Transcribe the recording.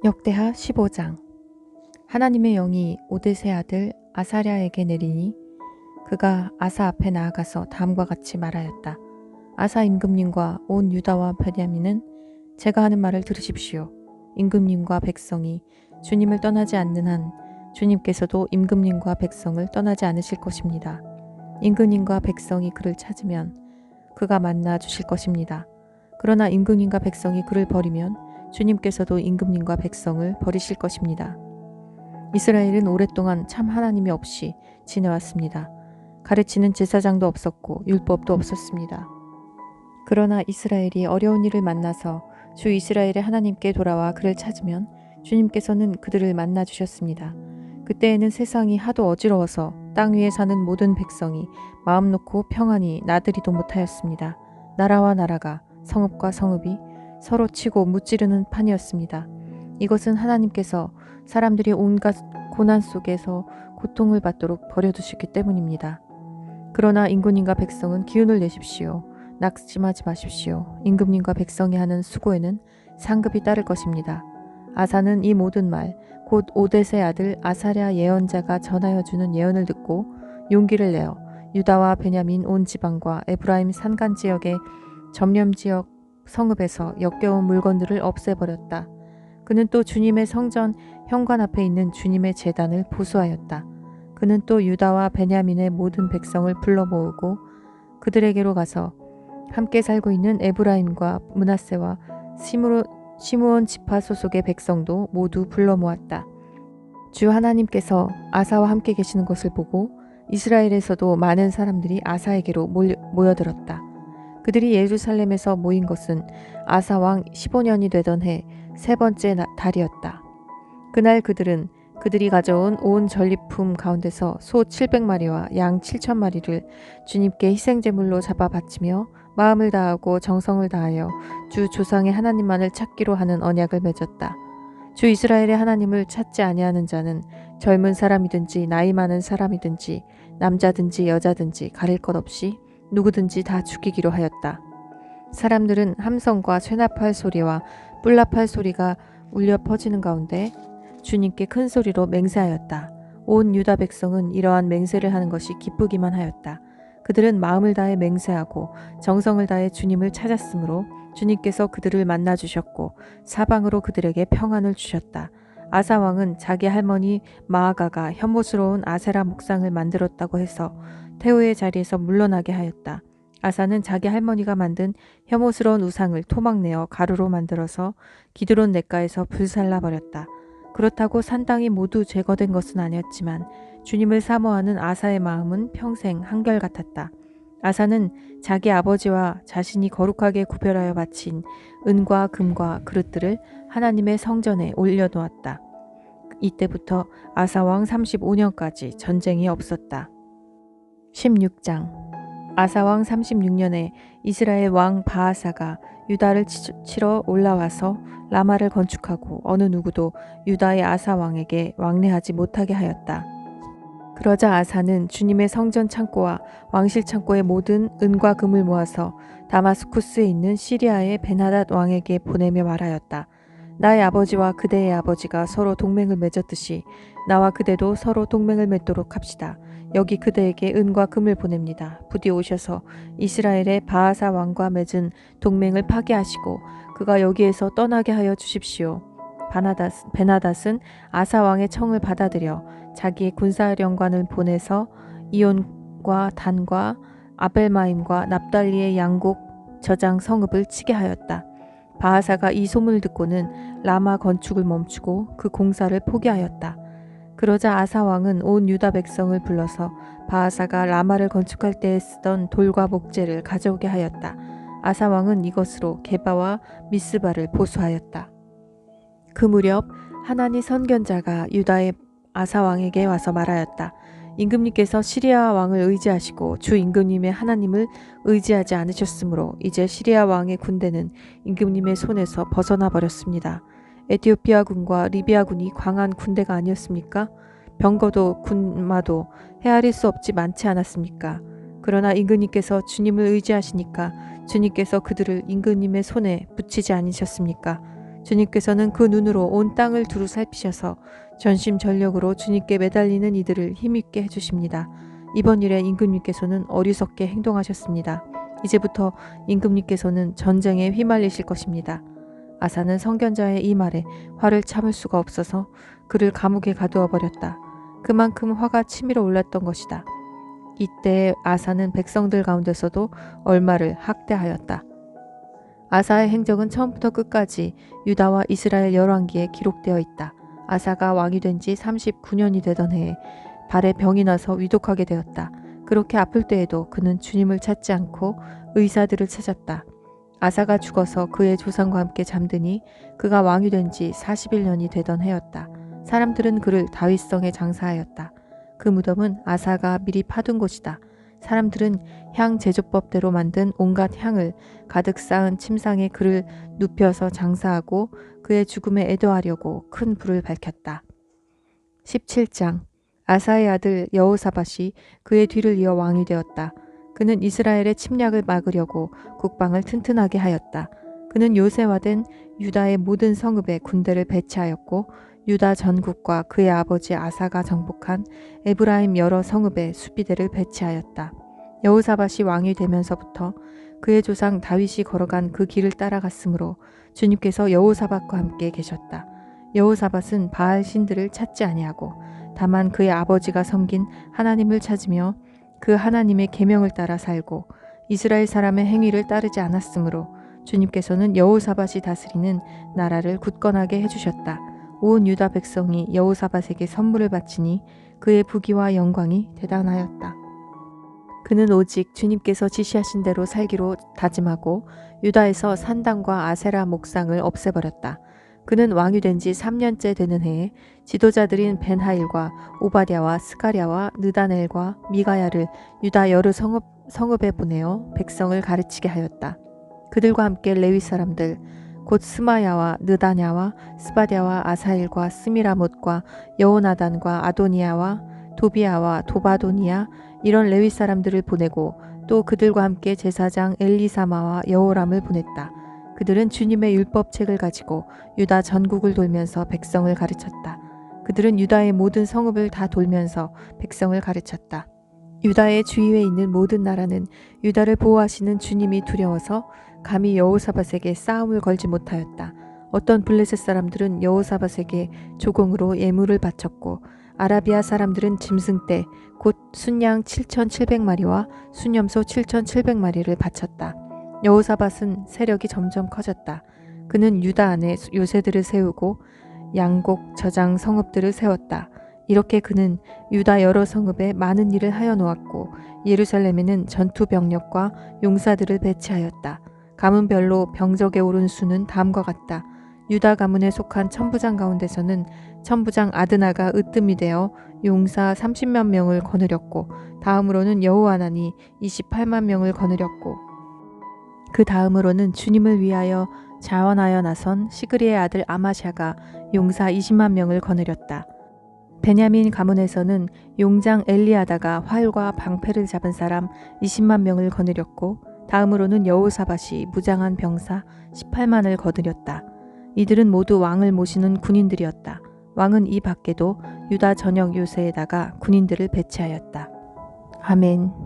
역대하 15장. 하나님의 영이 오뎃의 아들 아사랴에게 내리니 그가 아사 앞에 나아가서 다음과 같이 말하였다. 아사 임금님과 온 유다와 베냐민은 제가 하는 말을 들으십시오. 임금님과 백성이 주님을 떠나지 않는 한 주님께서도 임금님과 백성을 떠나지 않으실 것입니다. 임금님과 백성이 그를 찾으면 그가 만나 주실 것입니다. 그러나 임금님과 백성이 그를 버리면 주님께서도 임금님과 백성을 버리실 것입니다. 이스라엘은 오랫동안 참 하나님이 없이 지내왔습니다. 가르치는 제사장도 없었고 율법도 없었습니다. 그러나 이스라엘이 어려운 일을 만나서 주 이스라엘의 하나님께 돌아와 그를 찾으면 주님께서는 그들을 만나 주셨습니다. 그때에는 세상이 하도 어지러워서 땅 위에 사는 모든 백성이 마음 놓고 평안히 나들이도 못하였습니다. 나라와 나라가 성읍과 성읍이 서로 치고 무찌르는 판이었습니다. 이것은 하나님께서 사람들이 온갖 고난 속에서 고통을 받도록 버려두셨기 때문입니다. 그러나 임금님과 백성은 기운을 내십시오. 낙심하지 마십시오. 임금님과 백성이 하는 수고에는 상급이 따를 것입니다. 아사는 이 모든 말, 곧 오뎃의 아들 아사랴 예언자가 전하여 주는 예언을 듣고 용기를 내어 유다와 베냐민 온 지방과 에브라임 산간 지역의 점령 지역 성읍에서 역겨운 물건들을 없애버렸다. 그는 또 주님의 성전 현관 앞에 있는 주님의 제단을 보수하였다. 그는 또 유다와 베냐민의 모든 백성을 불러 모으고 그들에게로 가서 함께 살고 있는 에브라임과 므낫세와 시므온 지파 소속의 백성도 모두 불러 모았다. 주 하나님께서 아사와 함께 계시는 것을 보고 이스라엘에서도 많은 사람들이 아사에게로 모여들었다. 그들이 예루살렘에서 모인 것은 아사 왕 15년이 되던 해 세 번째 달이었다. 그날 그들은 그들이 가져온 온 전리품 가운데서 소 700마리와 양 7,000마리를 주님께 희생제물로 잡아 바치며 마음을 다하고 정성을 다하여 주 조상의 하나님만을 찾기로 하는 언약을 맺었다. 주 이스라엘의 하나님을 찾지 아니하는 자는 젊은 사람이든지 나이 많은 사람이든지 남자든지 여자든지 가릴 것 없이 누구든지 다 죽이기로 하였다. 사람들은 함성과 쇠납할 소리와 뿔납할 소리가 울려 퍼지는 가운데 주님께 큰 소리로 맹세하였다. 온 유다 백성은 이러한 맹세를 하는 것이 기쁘기만 하였다. 그들은 마음을 다해 맹세하고 정성을 다해 주님을 찾았으므로 주님께서 그들을 만나 주셨고 사방으로 그들에게 평안을 주셨다. 아사 왕은 자기 할머니 마아가가 혐오스러운 아세라 목상을 만들었다고 해서 태호의 자리에서 물러나게 하였다. 아사는 자기 할머니가 만든 혐오스러운 우상을 토막내어 가루로 만들어서 기드론 냇가에서 불살라 버렸다. 그렇다고 산 땅이 모두 제거된 것은 아니었지만 주님을 사모하는 아사의 마음은 평생 한결같았다. 아사는 자기 아버지와 자신이 거룩하게 구별하여 바친 은과 금과 그릇들을 하나님의 성전에 올려놓았다. 이때부터 아사 왕 35년까지 전쟁이 없었다. 16장. 아사 왕 36년에 이스라엘 왕 바아사가 유다를 치러 올라와서 라마를 건축하고 어느 누구도 유다의 아사 왕에게 왕래하지 못하게 하였다. 그러자 아사는 주님의 성전 창고와 왕실 창고의 모든 은과 금을 모아서 다마스쿠스에 있는 시리아의 베나닷 왕에게 보내며 말하였다. 나의 아버지와 그대의 아버지가 서로 동맹을 맺었듯이 나와 그대도 서로 동맹을 맺도록 합시다. 여기 그대에게 은과 금을 보냅니다. 부디 오셔서 이스라엘의 바아사 왕과 맺은 동맹을 파괴하시고 그가 여기에서 떠나게 하여 주십시오. 베나닷은 아사 왕의 청을 받아들여 자기의 군사령관을 보내서 이온과 단과 아벨마임과 납달리의 양곡 저장 성읍을 치게 하였다. 바아사가 이 소문을 듣고는 라마 건축을 멈추고 그 공사를 포기하였다. 그러자 아사 왕은 온 유다 백성을 불러서 바아사가 라마를 건축할 때에 쓰던 돌과 목재를 가져오게 하였다. 아사 왕은 이것으로 게바와 미스바를 보수하였다. 그 무렵 하나니 선견자가 유다의 아사 왕에게 와서 말하였다. 임금님께서 시리아 왕을 의지하시고 주 임금님의 하나님을 의지하지 않으셨으므로 이제 시리아 왕의 군대는 임금님의 손에서 벗어나 버렸습니다. 에티오피아 군과 리비아 군이 광한 군대가 아니었습니까? 병거도 군마도 헤아릴 수 없지 많지 않았습니까? 그러나 임금님께서 주님을 의지하시니까 주님께서 그들을 임금님의 손에 붙이지 않으셨습니까? 주님께서는 그 눈으로 온 땅을 두루 살피셔서 전심전력으로 주님께 매달리는 이들을 힘있게 해주십니다. 이번 일에 임금님께서는 어리석게 행동하셨습니다. 이제부터 임금님께서는 전쟁에 휘말리실 것입니다. 아사는 선견자의 이 말에 화를 참을 수가 없어서 그를 감옥에 가두어 버렸다. 그만큼 화가 치밀어 올랐던 것이다. 이때 아사는 백성들 가운데서도 얼마를 학대하였다. 아사의 행적은 처음부터 끝까지 유다와 이스라엘 열왕기에 기록되어 있다. 아사가 왕이 된 지 39년이 되던 해에 발에 병이 나서 위독하게 되었다. 그렇게 아플 때에도 그는 주님을 찾지 않고 의사들을 찾았다. 아사가 죽어서 그의 조상과 함께 잠드니 그가 왕이 된 지 41년이 되던 해였다. 사람들은 그를 다윗성에 장사하였다. 그 무덤은 아사가 미리 파둔 곳이다. 사람들은 향 제조법대로 만든 온갖 향을 가득 쌓은 침상에 그를 눕혀서 장사하고 그의 죽음에 애도하려고 큰 불을 밝혔다. 17장 아사의 아들 여호사밧이 그의 뒤를 이어 왕이 되었다. 그는 이스라엘의 침략을 막으려고 국방을 튼튼하게 하였다. 그는 요새화된 유다의 모든 성읍에 군대를 배치하였고 유다 전국과 그의 아버지 아사가 정복한 에브라임 여러 성읍에 수비대를 배치하였다. 여호사밧이 왕이 되면서부터 그의 조상 다윗이 걸어간 그 길을 따라갔으므로 주님께서 여호사밧과 함께 계셨다. 여호사밧은 바알 신들을 찾지 아니하고 다만 그의 아버지가 섬긴 하나님을 찾으며 그 하나님의 계명을 따라 살고 이스라엘 사람의 행위를 따르지 않았으므로 주님께서는 여호사밧이 다스리는 나라를 굳건하게 해주셨다. 온 유다 백성이 여호사밧에게 선물을 바치니 그의 부귀와 영광이 대단하였다. 그는 오직 주님께서 지시하신 대로 살기로 다짐하고 유다에서 산당과 아세라 목상을 없애버렸다. 그는 왕이 된 지 3년째 되는 해에 지도자들인 벤하일과 오바댜와 스가랴와 느다넬과 미가야를 유다 여러 성읍에 보내어 백성을 가르치게 하였다. 그들과 함께 레위 사람들 곧 스마야와 느다냐와 스바랴와 아사일과 스미라못과 여호나단과 아도니아와 도비아와 도바도니아 이런 레위 사람들을 보내고 또 그들과 함께 제사장 엘리사마와 여호람을 보냈다. 그들은 주님의 율법책을 가지고 유다 전국을 돌면서 백성을 가르쳤다. 그들은 유다의 모든 성읍을 다 돌면서 백성을 가르쳤다. 유다의 주위에 있는 모든 나라는 유다를 보호하시는 주님이 두려워서 감히 여호사밧에게 싸움을 걸지 못하였다. 어떤 블레셋 사람들은 여호사밧에게 조공으로 예물을 바쳤고 아라비아 사람들은 짐승떼 곧 순양 7,700마리와 순염소 7,700마리를 바쳤다. 여호사밧은 세력이 점점 커졌다. 그는 유다 안에 요새들을 세우고 양곡 저장 성읍들을 세웠다. 이렇게 그는 유다 여러 성읍에 많은 일을 하여 놓았고 예루살렘에는 전투 병력과 용사들을 배치하였다. 가문별로 병적에 오른 수는 다음과 같다. 유다 가문에 속한 천부장 가운데서는 천부장 아드나가 으뜸이 되어 용사 30만 명을 거느렸고 다음으로는 여호하나니 28만 명을 거느렸고 그 다음으로는 주님을 위하여 자원하여 나선 시그리의 아들 아마샤가 용사 20만 명을 거느렸다. 베냐민 가문에서는 용장 엘리아다가 활과 방패를 잡은 사람 20만 명을 거느렸고 다음으로는 여호사밧이 무장한 병사 18만을 거느렸다. 이들은 모두 왕을 모시는 군인들이었다. 왕은 이 밖에도 유다 전역 요새에다가 군인들을 배치하였다. 아멘.